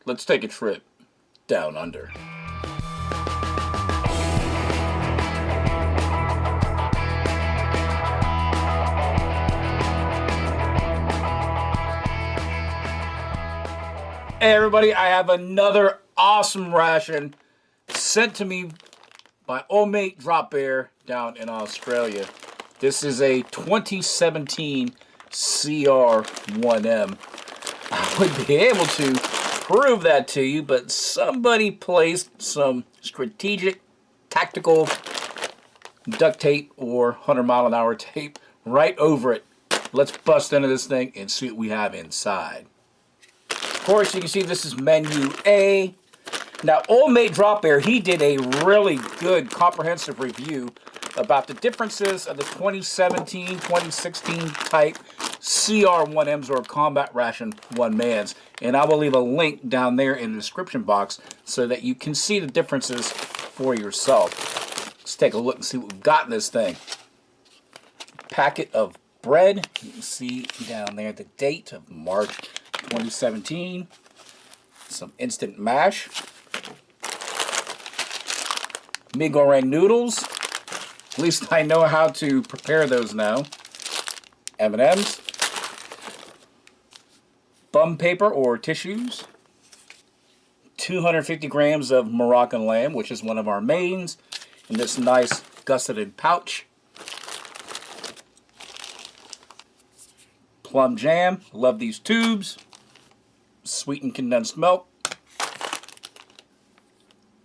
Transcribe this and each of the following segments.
Let's take a trip down under. Hey everybody, I have another awesome ration sent to me by old mate Drop Bear down in Australia. This is a 2017 CR1M. I would be able to prove that to you, but somebody placed some strategic, tactical duct tape or 100-mile-an-hour tape right over it. Let's bust into this thing and see what we have inside. Of course, you can see this is menu A. Now, old mate Drop Bear, he did a really good comprehensive review about the differences of the 2017-2016 type CR1Ms or Combat Ration One-Mans. And I will leave a link down there in the description box so that you can see the differences for yourself. Let's take a look and see what we've got in this thing. Packet of bread. You can see down there the date of March 2017. Some instant mash. Mi goreng noodles. At least I know how to prepare those now. M&Ms. Bum paper or tissues. 250 grams of Moroccan lamb, which is one of our mains, in this nice gusseted pouch. Plum jam. Love these tubes. Sweetened condensed milk.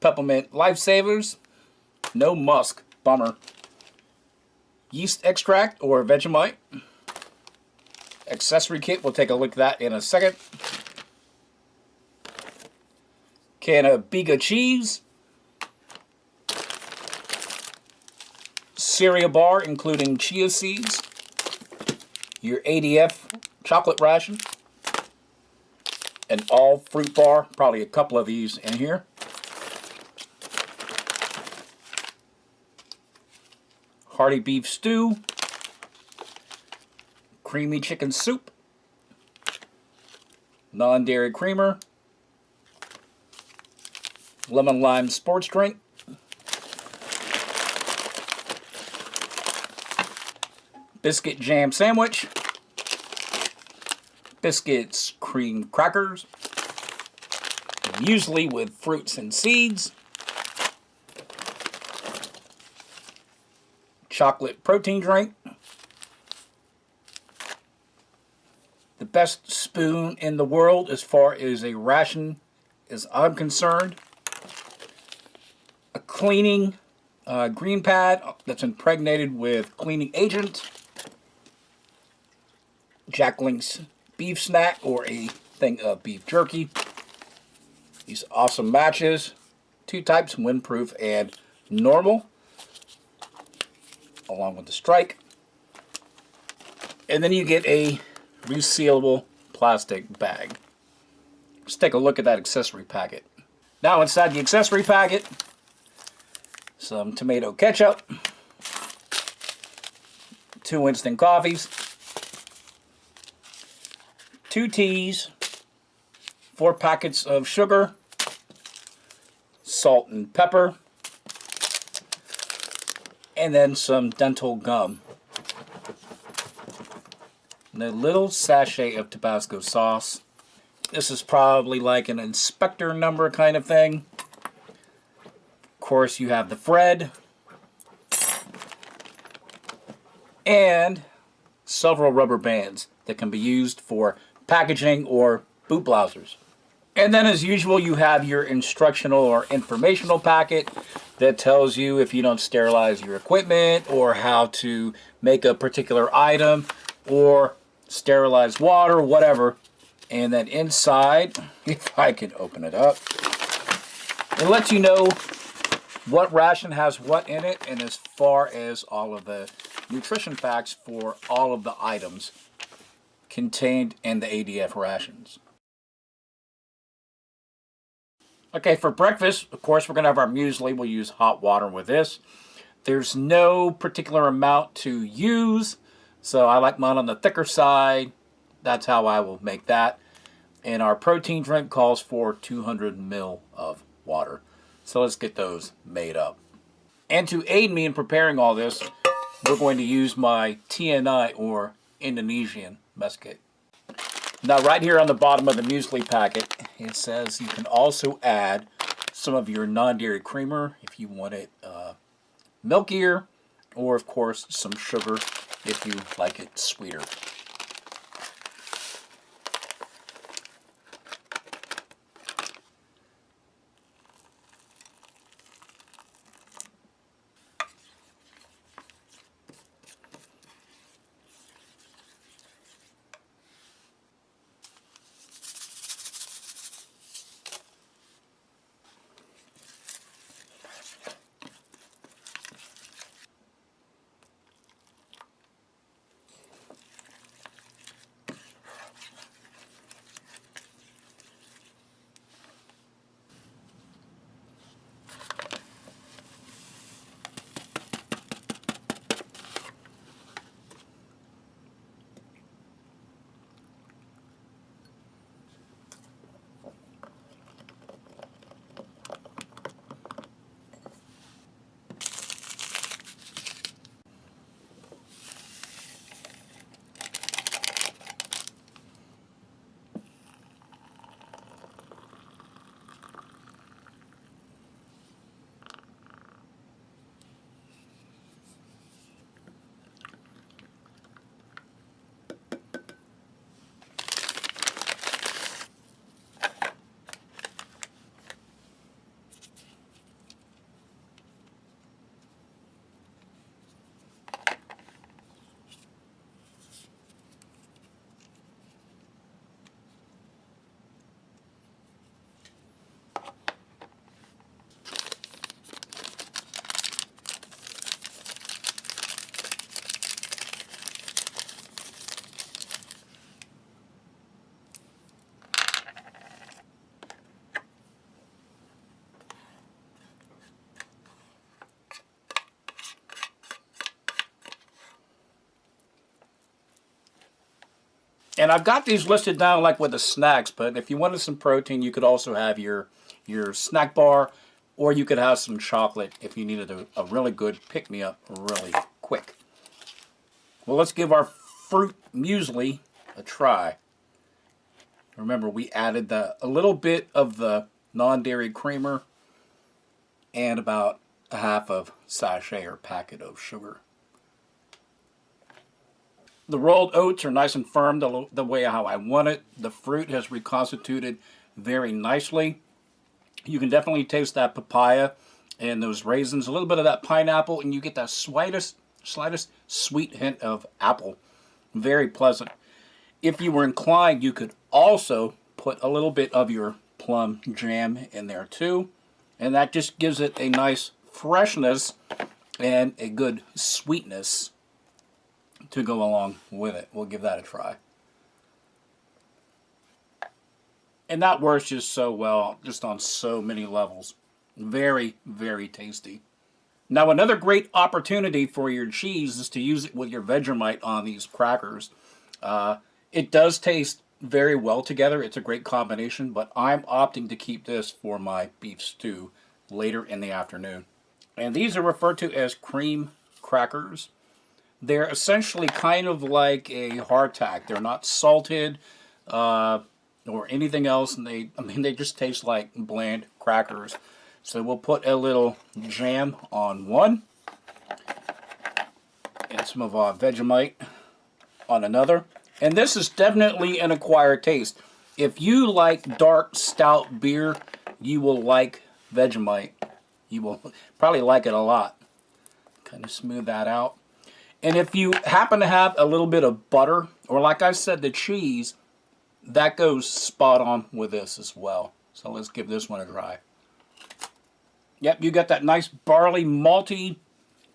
Peppermint lifesavers. No musk. Bummer. Yeast extract or Vegemite. Accessory kit. We'll take a look at that in a second. Can of Biga cheese. Cereal bar including chia seeds. Your ADF chocolate ration. An all fruit bar. Probably a couple of these in here. Hearty beef stew, creamy chicken soup, non-dairy creamer, lemon lime sports drink, biscuit jam sandwich, biscuits cream crackers, usually with fruits and seeds, chocolate protein drink. The best spoon in the world as far as a ration is I'm concerned. A cleaning green pad that's impregnated with cleaning agent. Jack Link's beef snack or a thing of beef jerky. These awesome matches. Two types, windproof and normal, along with the strike. And then you get a resealable plastic bag. Let's take a look at that accessory packet. Now inside the accessory packet, some tomato ketchup, 2 instant coffees, 2 teas, 4 packets of sugar, salt and pepper, and then some dental gum. And a little sachet of Tabasco sauce. This is probably like an inspector number kind of thing. Of course, you have the thread. And several rubber bands that can be used for packaging or boot blousers. And then as usual, you have your instructional or informational packet that tells you if you don't sterilize your equipment or how to make a particular item or sterilize water, whatever. And then inside, if I can open it up, it lets you know what ration has what in it, and as far as all of the nutrition facts for all of the items contained in the ADF rations. Okay, for breakfast, of course, we're going to have our muesli. We'll use hot water with this. There's no particular amount to use, so I like mine on the thicker side. That's how I will make that. And our protein drink calls for 200 ml of water. So let's get those made up. And to aid me in preparing all this, we're going to use my TNI, or Indonesian mess kit. Now right here on the bottom of the muesli packet, it says you can also add some of your non-dairy creamer if you want it milkier, or of course some sugar if you like it sweeter. And I've got these listed down like with the snacks, but if you wanted some protein, you could also have your snack bar, or you could have some chocolate if you needed a really good pick-me-up really quick. Well, let's give our fruit muesli a try. Remember, we added a little bit of the non-dairy creamer and about a half of sachet or packet of sugar. The rolled oats are nice and firm the way how I want it. The fruit has reconstituted very nicely. You can definitely taste that papaya and those raisins, a little bit of that pineapple, and you get that slightest sweet hint of apple. Very pleasant. If you were inclined, you could also put a little bit of your plum jam in there too, and that just gives it a nice freshness and a good sweetness to go along with it. We'll give that a try. And that works just so well, just on so many levels. Very, very tasty. Now, another great opportunity for your cheese is to use it with your Vegemite on these crackers. It does taste very well together. It's a great combination, but I'm opting to keep this for my beef stew later in the afternoon. And these are referred to as cream crackers. They're essentially kind of like a hardtack. They're not salted or anything else, and they just taste like bland crackers. So we'll put a little jam on one and some of our Vegemite on another. And this is definitely an acquired taste. If you like dark stout beer, you will like Vegemite. You will probably like it a lot. Kind of smooth that out. And if you happen to have a little bit of butter, or like I said, the cheese, that goes spot on with this as well. So let's give this one a try. Yep, you got that nice barley malty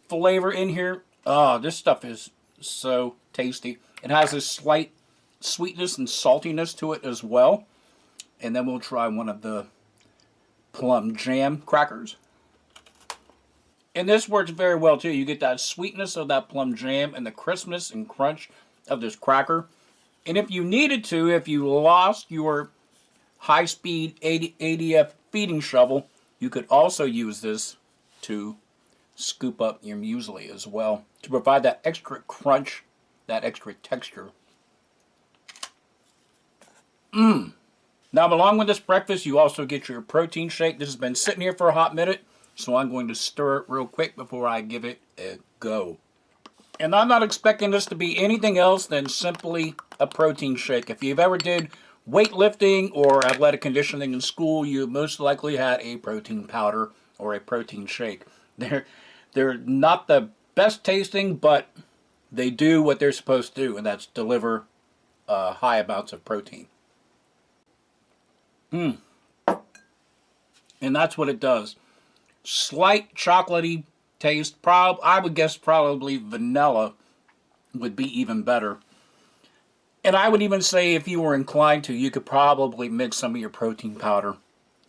flavor in here. Oh, this stuff is so tasty. It has a slight sweetness and saltiness to it as well. And then we'll try one of the Plum Jam Crackers. And this works very well too. You get that sweetness of that plum jam and the crispness and crunch of this cracker. And if you needed to, if you lost your high-speed ADF feeding shovel, you could also use this to scoop up your muesli as well, to provide that extra crunch, that extra texture. Now, along with this breakfast, you also get your protein shake. This has been sitting here for a hot minute, so I'm going to stir it real quick before I give it a go. And I'm not expecting this to be anything else than simply a protein shake. If you've ever did weightlifting or athletic conditioning in school, you most likely had a protein powder or a protein shake. They're not the best tasting, but they do what they're supposed to do, and that's deliver high amounts of protein. And that's what it does. Slight chocolatey taste. I would guess probably vanilla would be even better. And I would even say if you were inclined to, you could probably mix some of your protein powder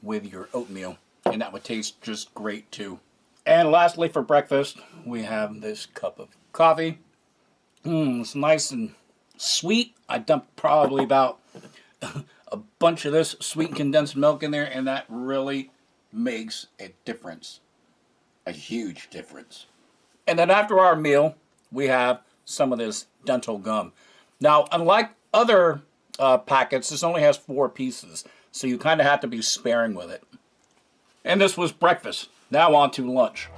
with your oatmeal, and that would taste just great too. And lastly, for breakfast, we have this cup of coffee. It's nice and sweet. I dumped probably about a bunch of this sweetened condensed milk in there, and that really makes a difference. A huge difference. And then after our meal, we have some of this dental gum. Now, unlike other packets, this only has 4 pieces, so you kind of have to be sparing with it. And this was breakfast. Now on to lunch.